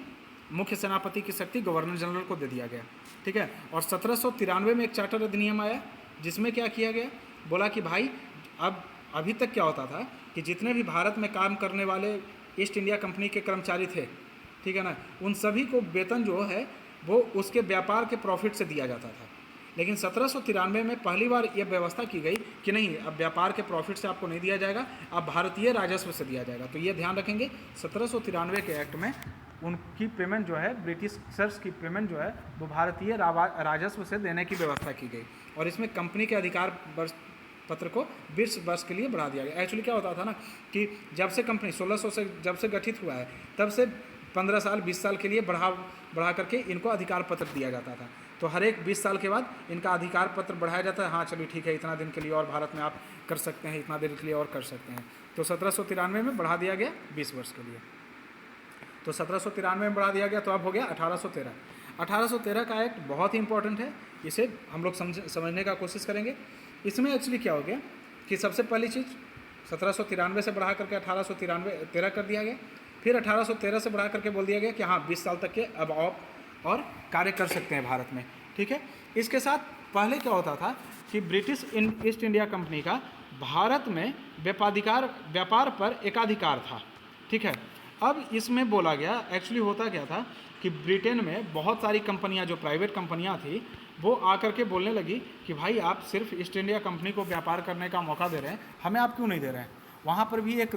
मुख्य सेनापति की शक्ति गवर्नर जनरल को दे दिया गया। ठीक है। और 1793 में एक चार्टर अधिनियम आया जिसमें क्या किया गया, बोला कि भाई अब अभी तक क्या होता था कि जितने भी भारत में काम करने वाले ईस्ट इंडिया कंपनी के कर्मचारी थे, ठीक है ना, उन सभी को वेतन जो है वो उसके व्यापार के प्रॉफिट से दिया जाता था। लेकिन 1793 में पहली बार यह व्यवस्था की गई कि नहीं, अब व्यापार के प्रॉफिट से आपको नहीं दिया जाएगा, अब भारतीय राजस्व से दिया जाएगा। तो ये ध्यान रखेंगे 1793 के एक्ट में उनकी पेमेंट जो है, ब्रिटिशर्स की पेमेंट जो है वो भारतीय राजस्व से देने की व्यवस्था की गई। और इसमें कंपनी के अधिकार पत्र को 20 वर्ष के लिए बढ़ा दिया गया। एक्चुअली क्या होता था ना कि जब से कंपनी 1600 से जब से गठित हुआ है तब से 15 साल 20 साल के लिए बढ़ा करके इनको अधिकार पत्र दिया जाता था। तो हर एक 20 साल के बाद इनका अधिकार पत्र बढ़ाया जाता है। हाँ चलिए ठीक है, इतना दिन के लिए और भारत में आप कर सकते हैं, इतना दिन के लिए और कर सकते हैं। तो 1793 में बढ़ा दिया गया 20 वर्ष के लिए। तो 1793 में बढ़ा दिया गया, तो अब हो गया 1813। 1813 का एक्ट बहुत ही इंपॉर्टेंट है, इसे हम लोग समझने का कोशिश करेंगे। इसमें एक्चुअली क्या हो गया कि सबसे पहली चीज़ 1793 से बढ़ा करके 1813 कर दिया गया। फिर 1813 से बढ़ा करके बोल दिया गया कि हाँ 20 साल तक के अब आप और कार्य कर सकते हैं भारत में। ठीक है। इसके साथ पहले क्या होता था कि ब्रिटिश ईस्ट इंडिया कंपनी का भारत में व्यापार पर एकाधिकार था। ठीक है। अब इसमें बोला गया, एक्चुअली होता क्या था कि ब्रिटेन में बहुत सारी कंपनियां, जो प्राइवेट कंपनियां थी, वो आकर के बोलने लगी कि भाई आप सिर्फ ईस्ट इंडिया कंपनी को व्यापार करने का मौका दे रहे हैं, हमें आप क्यों नहीं दे रहे हैं। वहाँ पर भी एक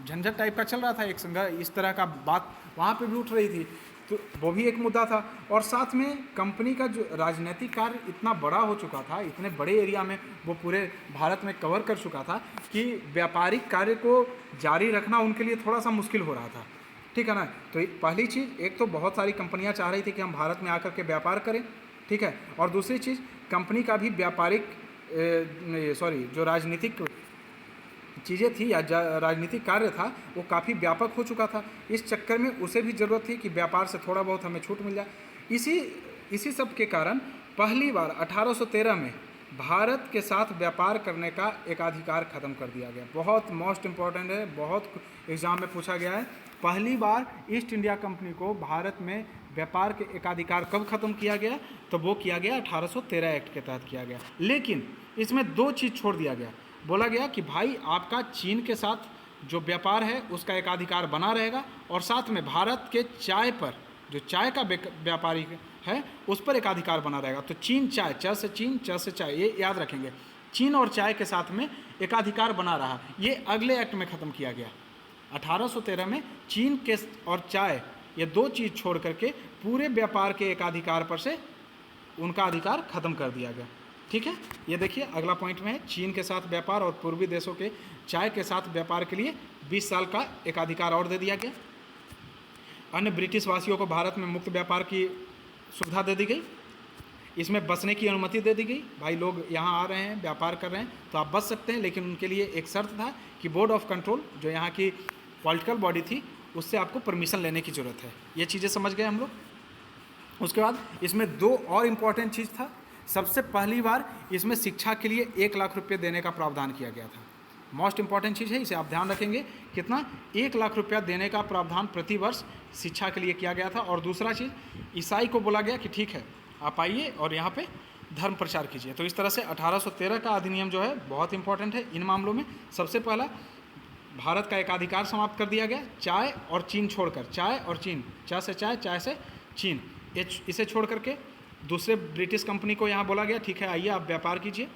झंझट टाइप का चल रहा था, एक संघर्ष इस तरह का बात वहाँ पे भी उठ रही थी। तो वो भी एक मुद्दा था। और साथ में कंपनी का जो राजनीतिक कार्य इतना बड़ा हो चुका था, इतने बड़े एरिया में वो पूरे भारत में कवर कर चुका था कि व्यापारिक कार्य को जारी रखना उनके लिए थोड़ा सा मुश्किल हो रहा था। ठीक है ना। तो पहली चीज़, एक तो बहुत सारी कंपनियां चाह रही थी कि हम भारत में आकर के व्यापार करें। ठीक है। और दूसरी चीज़, कंपनी का भी जो राजनीतिक चीज़ें थी या राजनीतिक कार्य था वो काफ़ी व्यापक हो चुका था। इस चक्कर में उसे भी ज़रूरत थी कि व्यापार से थोड़ा बहुत हमें छूट मिल जाए। इसी सब के कारण पहली बार 1813 में भारत के साथ व्यापार करने का एकाधिकार ख़त्म कर दिया गया। बहुत मोस्ट इम्पॉर्टेंट है, बहुत एग्ज़ाम में पूछा गया है। पहली बार ईस्ट इंडिया कंपनी को भारत में व्यापार के एकाधिकार कब ख़त्म किया गया, तो वो किया गया 1813 एक्ट के तहत किया गया। लेकिन इसमें 2 चीज़ छोड़ दिया गया। बोला गया कि भाई आपका चीन के साथ जो व्यापार है उसका एकाधिकार बना रहेगा, और साथ में भारत के चाय पर, जो चाय का व्यापारी है उस पर एकाधिकार बना रहेगा। तो चीन चाय, च से चीन, च से चाय, ये याद रखेंगे। चीन और चाय के साथ में एकाधिकार बना रहा, ये अगले एक्ट में ख़त्म किया गया। 1813 में चीन के और चाय, ये 2 चीज़ छोड़ करके पूरे व्यापार के एकाधिकार पर से उनका अधिकार ख़त्म कर दिया गया। ठीक है। ये देखिए अगला पॉइंट में है, चीन के साथ व्यापार और पूर्वी देशों के चाय के साथ व्यापार के लिए 20 साल का एकाधिकार और दे दिया गया। अन्य ब्रिटिश वासियों को भारत में मुक्त व्यापार की सुविधा दे दी गई। इसमें बसने की अनुमति दे दी गई। भाई लोग यहाँ आ रहे हैं, व्यापार कर रहे हैं, तो आप बस सकते हैं, लेकिन उनके लिए एक शर्त था कि बोर्ड ऑफ कंट्रोल, जो यहाँ की पॉलिटिकल बॉडी थी, उससे आपको परमिशन लेने की ज़रूरत है। ये चीज़ें समझ गए हम लोग। उसके बाद इसमें 2 और इम्पॉर्टेंट चीज़ था। सबसे पहली बार इसमें शिक्षा के लिए 1 लाख रुपये देने का प्रावधान किया गया था। मोस्ट इंपॉर्टेंट चीज़ है, इसे आप ध्यान रखेंगे। कितना? 1 लाख रुपया देने का प्रावधान प्रतिवर्ष शिक्षा के लिए किया गया था। और दूसरा चीज़, ईसाई को बोला गया कि ठीक है आप आइए और यहाँ पे धर्म प्रचार कीजिए। तो इस तरह से 1813 का अधिनियम जो है बहुत इंपॉर्टेंट है इन मामलों में। सबसे पहला, भारत का एकाधिकार समाप्त कर दिया गया, चाय और चीन छोड़कर, चाय और चीन, चाय से चाय, चाय से चीन, इसे छोड़ करके दूसरे ब्रिटिश कंपनी को यहाँ बोला गया ठीक है आइए आप व्यापार कीजिए,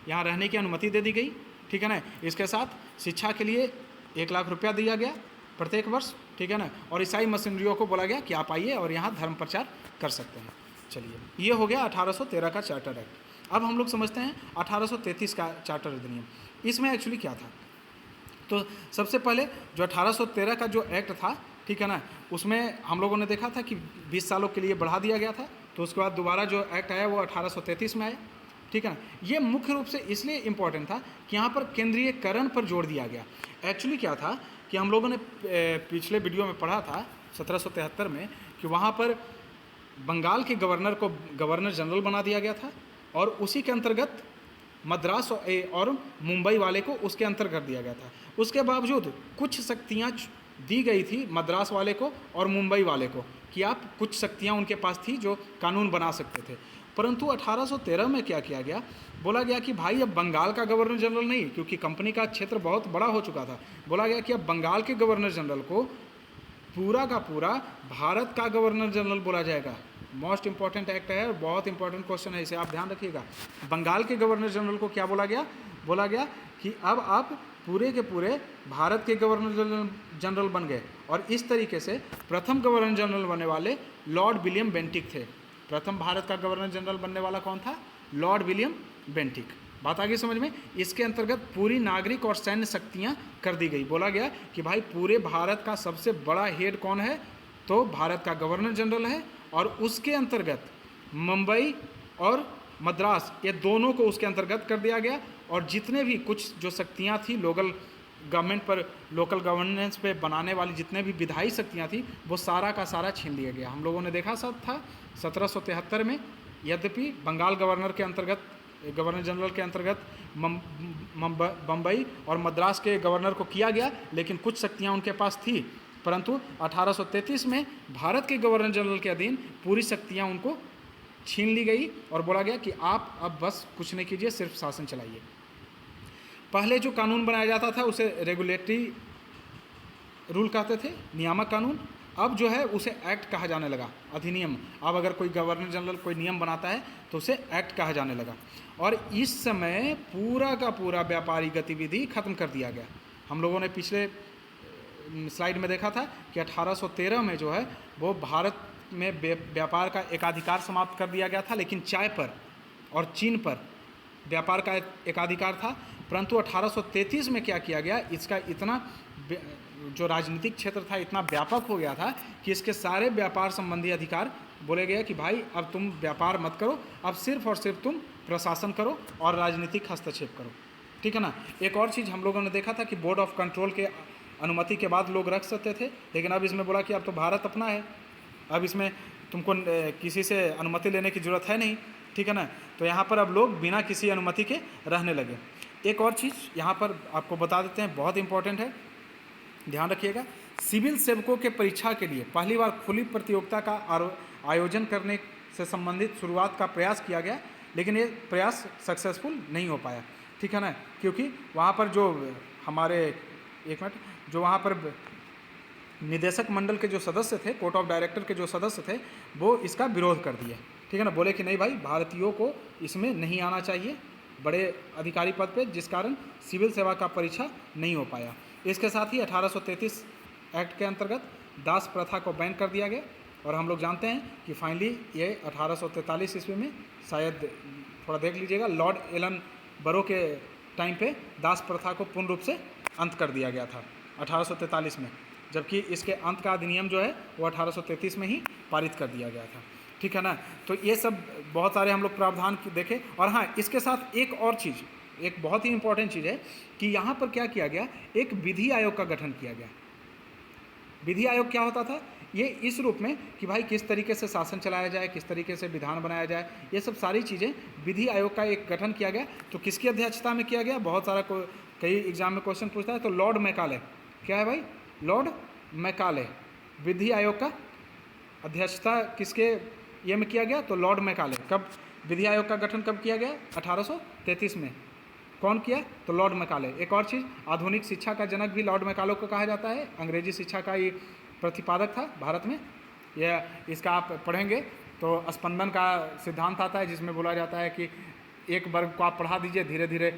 यहाँ रहने की अनुमति दे दी गई, ठीक है ना। इसके साथ शिक्षा के लिए 1 लाख रुपया दिया गया प्रत्येक वर्ष, ठीक है ना। और ईसाई मिशनरियों को बोला गया कि आप आइए और यहाँ धर्म प्रचार कर सकते हैं। चलिए, ये हो गया 1813 का चार्टर एक्ट। अब हम लोग समझते हैं 1833 का चार्टर अधिनियम। इसमें एक्चुअली क्या था? तो सबसे पहले जो 1813 का जो एक्ट था, ठीक है ना, उसमें हम लोगों ने देखा था कि 20 सालों के लिए बढ़ा दिया गया था। तो उसके बाद दोबारा जो एक्ट आया वो 1833 में आया, ठीक है ना। ये मुख्य रूप से इसलिए इम्पोर्टेंट था कि यहाँ पर केंद्रीयकरण पर जोर दिया गया। एक्चुअली क्या था कि हम लोगों ने पिछले वीडियो में पढ़ा था 1773 में कि वहाँ पर बंगाल के गवर्नर को गवर्नर जनरल बना दिया गया था और उसी के अंतर्गत मद्रास और मुंबई वाले को उसके अंतर कर दिया गया था। उसके बावजूद कुछ शक्तियाँ दी गई थी मद्रास वाले को और मुंबई वाले को कि आप, कुछ शक्तियाँ उनके पास थी जो कानून बना सकते थे। परंतु 1813 में क्या किया गया? बोला गया कि भाई अब बंगाल का गवर्नर जनरल नहीं, क्योंकि कंपनी का क्षेत्र बहुत बड़ा हो चुका था। बोला गया कि अब बंगाल के गवर्नर जनरल को पूरा का पूरा भारत का गवर्नर जनरल बोला जाएगा। मोस्ट इंपॉर्टेंट एक्ट है और बहुत इंपॉर्टेंट क्वेश्चन है, इसे आप ध्यान रखिएगा। बंगाल के गवर्नर जनरल को क्या बोला गया? बोला गया कि अब आप पूरे के पूरे भारत के गवर्नर जनरल बन गए। और इस तरीके से प्रथम गवर्नर जनरल बनने वाले लॉर्ड विलियम बेंटिक थे। प्रथम भारत का गवर्नर जनरल बनने वाला कौन था? Lord William Bentinck. बात आ गई समझ में? इसके अंतर्गत पूरी नागरिक और सैन्य शक्तियाँ कर दी गई। बोला गया कि भाई पूरे भारत का सबसे बड़ा हेड कौन है? तो भारत का गवर्नर जनरल है। और उसके अंतर्गत मुंबई और मद्रास, ये दोनों को उसके अंतर्गत कर दिया गया। और जितने भी कुछ जो शक्तियाँ थी लोकल गवर्नमेंट पर, लोकल गवर्नेंस पे बनाने वाली जितने भी विधायी शक्तियाँ थी, वो सारा का सारा छीन लिया गया। हम लोगों ने देखा सब था 1773 में। यद्यपि बंगाल गवर्नर के अंतर्गत, गवर्नर जनरल के अंतर्गत बम्बई और मद्रास के गवर्नर को किया गया, लेकिन कुछ शक्तियाँ उनके पास थी। परंतु 1833 में भारत के गवर्नर जनरल के अधीन पूरी शक्तियाँ उनको छीन ली गई और बोला गया कि आप अब बस कुछ नहीं कीजिए, सिर्फ शासन चलाइए। पहले जो कानून बनाया जाता था उसे रेगुलेटरी रूल कहते थे, नियामक कानून। अब जो है उसे एक्ट कहा जाने लगा, अधिनियम। अब अगर कोई गवर्नर जनरल कोई नियम बनाता है तो उसे एक्ट कहा जाने लगा। और इस समय पूरा का पूरा व्यापारी गतिविधि खत्म कर दिया गया। हम लोगों ने पिछले स्लाइड में देखा था कि 1813 में जो है वो भारत में व्यापार का एकाधिकार समाप्त कर दिया गया था, लेकिन चाय पर और चीन पर व्यापार का एकाधिकार था। परंतु 1833 में क्या किया गया? इसका इतना जो राजनीतिक क्षेत्र था इतना व्यापक हो गया था कि इसके सारे व्यापार संबंधी अधिकार बोले गए कि भाई अब तुम व्यापार मत करो, अब सिर्फ और सिर्फ तुम प्रशासन करो और राजनीतिक हस्तक्षेप करो, ठीक है ना। एक और चीज़ हम लोगों ने देखा था कि बोर्ड ऑफ कंट्रोल के अनुमति के बाद लोग रख सकते थे, लेकिन अब इसमें बोला कि अब तो भारत अपना है, अब इसमें तुमको किसी से अनुमति लेने की ज़रूरत है नहीं, ठीक है ना। तो यहाँ पर अब लोग बिना किसी अनुमति के रहने लगे। एक और चीज़ यहाँ पर आपको बता देते हैं, बहुत इंपॉर्टेंट है, ध्यान रखिएगा। सिविल सेवकों के परीक्षा के लिए पहली बार खुली प्रतियोगिता का आयोजन करने से संबंधित शुरुआत का प्रयास किया गया, लेकिन ये प्रयास सक्सेसफुल नहीं हो पाया, ठीक है ना। क्योंकि वहाँ पर जो हमारे, एक मिनट, जो वहाँ पर निदेशक मंडल के जो सदस्य थे, कोर्ट ऑफ डायरेक्टर के जो सदस्य थे, वो इसका विरोध कर दिए, ठीक है ना। बोले कि नहीं भाई, भारतीयों को इसमें नहीं आना चाहिए बड़े अधिकारी पद पे, जिस कारण सिविल सेवा का परीक्षा नहीं हो पाया। इसके साथ ही 1833 एक्ट के अंतर्गत दास प्रथा को बैन कर दिया गया। और हम लोग जानते हैं कि फाइनली ये 1843 ईस्वी में, शायद थोड़ा देख लीजिएगा, लॉर्ड एलन बरो के टाइम पे दास प्रथा को पूर्ण रूप से अंत कर दिया गया था 1843 में, जबकि इसके अंत का अधिनियम जो है वो 1833 में ही पारित कर दिया गया था, ठीक है ना। तो ये सब बहुत सारे हम लोग प्रावधान देखे। और हाँ, इसके साथ एक और चीज़, एक बहुत ही इंपॉर्टेंट चीज़ है कि यहाँ पर क्या किया गया, एक विधि आयोग का गठन किया गया। विधि आयोग क्या होता था? ये इस रूप में कि भाई किस तरीके से शासन चलाया जाए, किस तरीके से विधान बनाया जाए, ये सब सारी चीज़ें विधि आयोग का एक गठन किया गया। तो किसकी अध्यक्षता में किया गया? बहुत सारा कई एग्जाम में क्वेश्चन पूछता है। तो लॉर्ड मैकाले क्या है भाई? Lord Macaulay. विधि आयोग का अध्यक्षता किसके ये में किया गया? तो लॉर्ड मैकाले। कब विधि आयोग का गठन कब किया गया? 1833 में। कौन किया? तो लॉर्ड मैकाले। एक और चीज़, आधुनिक शिक्षा का जनक भी लॉर्ड मैकाले को कहा जाता है। अंग्रेजी शिक्षा का ये प्रतिपादक था भारत में। यह इसका आप पढ़ेंगे तो स्पंदन का सिद्धांत आता है, जिसमें बोला जाता है कि एक वर्ग को आप पढ़ा दीजिए, धीरे धीरे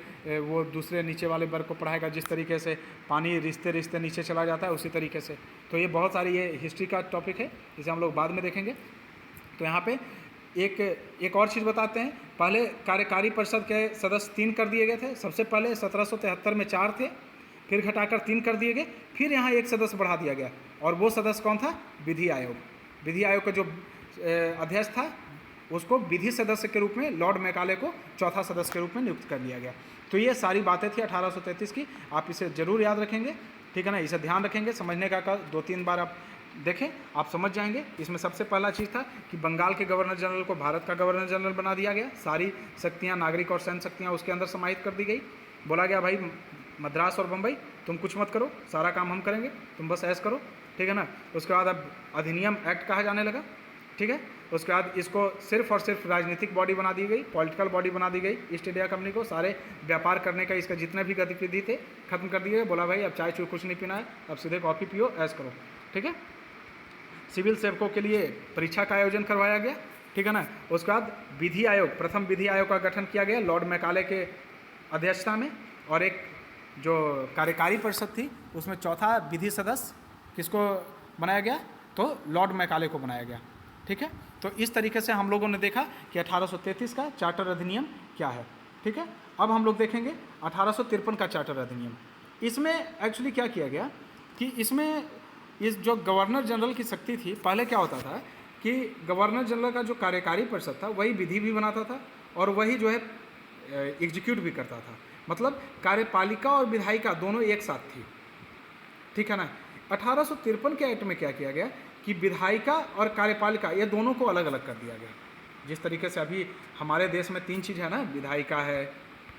वो दूसरे नीचे वाले वर्ग को पढ़ाएगा। जिस तरीके से पानी रिश्ते रिश्ते नीचे चला जाता है, उसी तरीके से। तो ये बहुत सारी ये हिस्ट्री का टॉपिक है, इसे हम लोग बाद में देखेंगे। तो यहाँ पे एक और चीज़ बताते हैं। पहले कार्यकारी परिषद के सदस्य 3 कर दिए गए थे। सबसे पहले 1773 में 4 थे, फिर घटाकर 3 कर दिए गए, फिर यहाँ एक सदस्य बढ़ा दिया गया। और वो सदस्य कौन था? विधि आयोग। विधि आयोग का जो अध्यक्ष था, उसको विधि सदस्य के रूप में लॉर्ड मैकाले को चौथा सदस्य के रूप में नियुक्त कर दिया गया। तो ये सारी बातें थी 1833 की। आप इसे जरूर याद रखेंगे, ठीक है ना? इसे ध्यान रखेंगे, समझने का 2-3 बार आप देखें, आप समझ जाएंगे। इसमें सबसे पहला चीज़ था कि बंगाल के गवर्नर जनरल को भारत का गवर्नर जनरल बना दिया गया। सारी शक्तियाँ, नागरिक और सैन्य शक्तियाँ उसके अंदर समाहित कर दी गई। बोला गया भाई मद्रास और बम्बई तुम कुछ मत करो, सारा काम हम करेंगे, तुम बस ऐश करो, ठीक है ना? उसके बाद अब अधिनियम एक्ट कहा जाने लगा, ठीक है। उसके बाद इसको सिर्फ और सिर्फ राजनीतिक बॉडी बना दी गई, पॉलिटिकल बॉडी बना दी गई। ईस्ट इंडिया कंपनी को सारे व्यापार करने का, इसका जितने भी गतिविधि थे खत्म कर दिए गए। बोला भाई अब चाय चूर कुछ नहीं पीना है, अब सीधे कॉफ़ी पियो, ऐश करो, ठीक है। सिविल सेवकों के लिए परीक्षा का आयोजन करवाया गया, ठीक है ना। उसके बाद विधि आयोग, प्रथम विधि आयोग का गठन किया गया लॉर्ड मैकाले के अध्यक्षता में। और एक जो कार्यकारी परिषद थी, उसमें चौथा विधि सदस्य किसको बनाया गया? तो लॉर्ड मैकाले को बनाया गया, ठीक है। तो इस तरीके से हम लोगों ने देखा कि 1833 का चार्टर अधिनियम क्या है, ठीक है। अब हम लोग देखेंगे 1853 का चार्टर अधिनियम। इसमें एक्चुअली क्या किया गया कि इसमें इस जो गवर्नर जनरल की शक्ति थी, पहले क्या होता था कि गवर्नर जनरल का जो कार्यकारी परिषद था, वही विधि भी बनाता था और वही जो है एग्जीक्यूट भी करता था। मतलब कार्यपालिका और विधायिका दोनों एक साथ थी, ठीक है ना। 1853 के एक्ट में क्या किया गया कि विधायिका और कार्यपालिका ये दोनों को अलग अलग कर दिया गया। जिस तरीके से अभी हमारे देश में 3 चीज़ है ना, विधायिका है,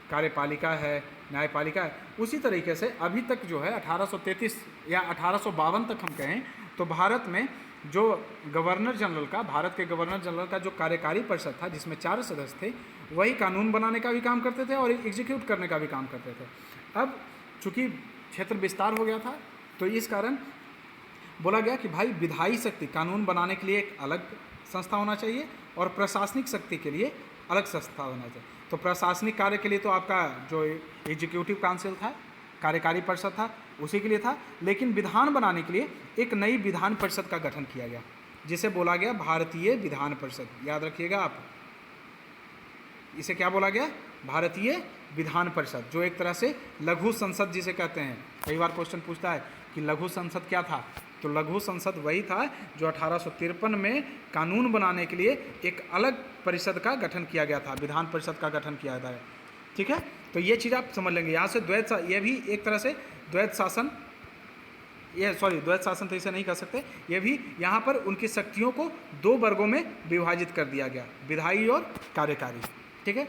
कार्यपालिका है, न्यायपालिका है, उसी तरीके से अभी तक जो है 1833 या 1852 तक हम कहें तो भारत में जो गवर्नर जनरल का, भारत के गवर्नर जनरल का जो कार्यकारी परिषद था, जिसमें 4 सदस्य थे, वही कानून बनाने का भी काम करते थे और एग्जीक्यूट करने का भी काम करते थे। अब चूँकि क्षेत्र विस्तार हो गया था, तो इस कारण बोला गया कि भाई विधायी शक्ति, कानून बनाने के लिए एक अलग संस्था होना चाहिए और प्रशासनिक शक्ति के लिए अलग संस्था होना चाहिए। तो प्रशासनिक कार्य के लिए तो आपका जो एग्जीक्यूटिव काउंसिल था, कार्यकारी परिषद था, उसी के लिए था। लेकिन विधान बनाने के लिए एक नई विधान परिषद का गठन किया गया, जिसे बोला गया भारतीय विधान परिषद। याद रखिएगा आप, इसे क्या बोला गया? भारतीय विधान परिषद, जो एक तरह से लघु संसद जिसे कहते हैं। कई बार क्वेश्चन पूछता है कि लघु संसद क्या था, तो लघु संसद वही था जो 1853 में कानून बनाने के लिए एक अलग परिषद का गठन किया गया था, विधान परिषद का गठन किया गया था, ठीक है। तो ये चीज़ आप समझ लेंगे। यहाँ से द्वैत, ये भी एक तरह से द्वैत शासन, द्वैत शासन तो इसे नहीं कह सकते, ये भी यहाँ पर उनकी शक्तियों को 2 वर्गों में विभाजित कर दिया गया, विधायी और कार्यकारी, ठीक है।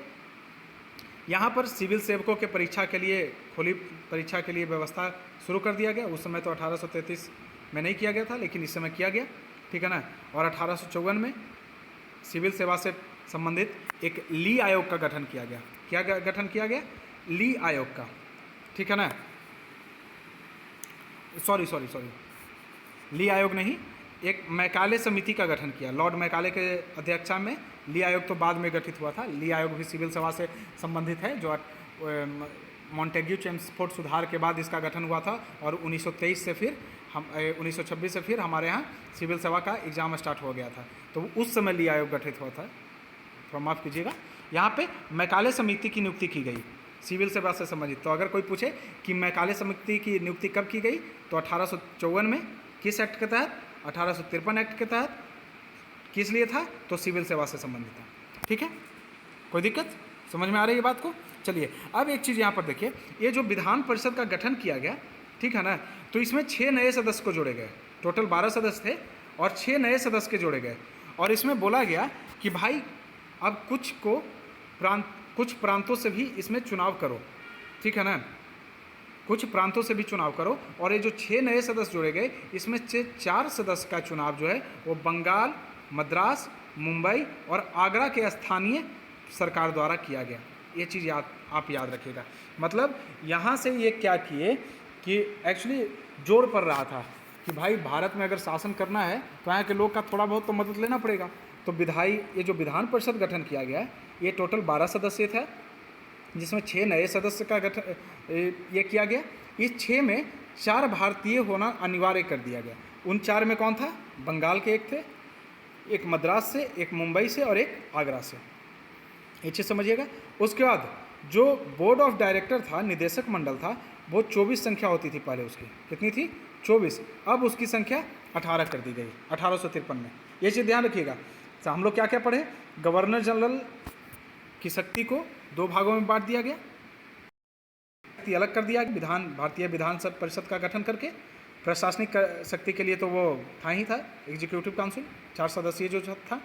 यहाँ पर सिविल सेवकों के परीक्षा के लिए, खुली परीक्षा के लिए व्यवस्था शुरू कर दिया गया। उस समय तो 1833 में नहीं किया गया था, लेकिन इस समय किया गया, ठीक है ना। और 1854 में सिविल सेवा से संबंधित एक ली आयोग का गठन किया गया। क्या गठन किया गया? ली आयोग का, ठीक है ना। सॉरी, ली आयोग नहीं, एक मैकाले समिति का गठन किया। लॉर्ड मैकाले के अध्यक्षता में ली आयोग तो बाद में गठित हुआ था। ली आयोग भी सिविल सेवा से संबंधित है, जो मॉन्टेग्यू चेम्सफोर्ड सुधार के बाद इसका गठन हुआ था। और 1923 से फिर 1926 से फिर हमारे यहाँ सिविल सेवा का एग्ज़ाम स्टार्ट हो गया था, तो उस समय ली आयोग गठित हुआ था। थोड़ा माफ़ कीजिएगा, यहाँ पे मैकाले समिति की नियुक्ति की गई सिविल सेवा से संबंधित। तो अगर कोई पूछे कि मैकाले समिति की नियुक्ति कब की गई, तो 1854 में किस एक्ट के तहत? 1853 एक्ट के तहत। किस लिए था? तो सिविल सेवा से संबंधित था, ठीक है। कोई दिक्कत समझ में आ रही है बात को? चलिए अब एक चीज़ यहाँ पर देखिए, ये जो विधान परिषद का गठन किया गया, ठीक है ना, तो इसमें 6 नए सदस्य को जोड़े गए। टोटल 12 सदस्य थे और 6 नए सदस्य के जोड़े गए। और इसमें बोला गया कि भाई अब कुछ प्रांतों से भी इसमें चुनाव करो, ठीक है ना। कुछ प्रांतों से भी चुनाव करो। और ये जो 6 नए सदस्य जोड़े गए, इसमें से 4 सदस्य का चुनाव जो है वो बंगाल, मद्रास, मुंबई और आगरा के स्थानीय सरकार द्वारा किया गया। ये चीज़ आप याद रखिएगा। मतलब यहाँ से ये क्या किए कि एक्चुअली जोर पड़ रहा था कि भाई भारत में अगर शासन करना है तो यहाँ के लोग का थोड़ा बहुत तो मदद लेना पड़ेगा। तो ये जो विधान परिषद गठन किया गया है, ये टोटल 12 सदस्य था, जिसमें 6 नए सदस्य का गठन ये किया गया। इस 6 में 4 भारतीय होना अनिवार्य कर दिया गया। उन 4 में कौन था? बंगाल के एक थे, एक मद्रास से, एक मुंबई से और एक आगरा से। ये चीज़ समझिएगा। उसके बाद जो बोर्ड ऑफ डायरेक्टर था, निदेशक मंडल था, वो 24 संख्या होती थी पहले उसकी। कितनी थी? 24। अब उसकी संख्या 18 कर दी गई 1853 में। ये चीज़ ध्यान रखिएगा। तो हम लोग क्या क्या पढ़े? गवर्नर जनरल की शक्ति को 2 भागों में बांट दिया गया, शक्ति अलग कर दिया। भारतीय विधान परिषद का गठन करके प्रशासनिक शक्ति के लिए तो वो था ही था एग्जीक्यूटिव काउंसिल 4 सदस्यीय जो था,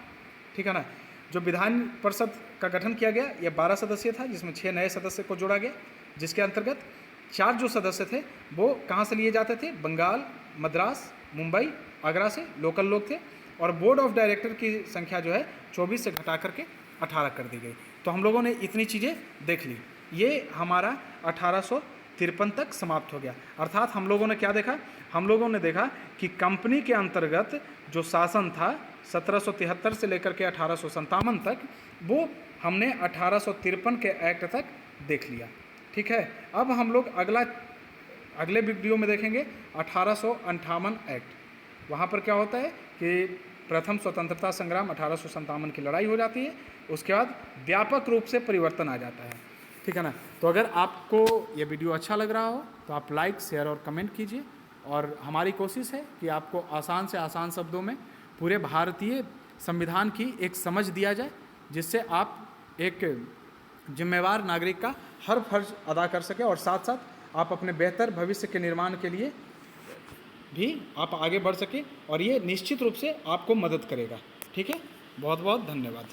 ठीक है ना। जो विधान परिषद का गठन किया गया ये 12 सदस्यीय था, जिसमें 6 नए सदस्य को जोड़ा गया, जिसके अंतर्गत 4 जो सदस्य थे वो कहाँ से लिए जाते थे? बंगाल, मद्रास, मुंबई, आगरा से लोकल लोग थे। और बोर्ड ऑफ डायरेक्टर की संख्या जो है 24 से घटा करके 18 कर दी गई। तो हम लोगों ने इतनी चीज़ें देख ली। ये हमारा 1853 तक समाप्त हो गया। अर्थात हम लोगों ने क्या देखा? हम लोगों ने देखा कि कंपनी के अंतर्गत जो शासन था 1773 से लेकर के 1857 तक, वो हमने 1853 के एक्ट तक देख लिया। ठीक है। अब हम लोग अगले वीडियो में देखेंगे 1858 एक्ट। वहाँ पर क्या होता है कि प्रथम स्वतंत्रता संग्राम 1857 की लड़ाई हो जाती है, उसके बाद व्यापक रूप से परिवर्तन आ जाता है। ठीक है ना। तो अगर आपको ये वीडियो अच्छा लग रहा हो तो आप लाइक, शेयर और कमेंट कीजिए। और हमारी कोशिश है कि आपको आसान से आसान शब्दों में पूरे भारतीय संविधान की एक समझ दिया जाए, जिससे आप एक जिम्मेवार नागरिक का हर फर्ज अदा कर सकें और साथ साथ आप अपने बेहतर भविष्य के निर्माण के लिए भी आप आगे बढ़ सकें। और ये निश्चित रूप से आपको मदद करेगा। ठीक है। बहुत बहुत धन्यवाद।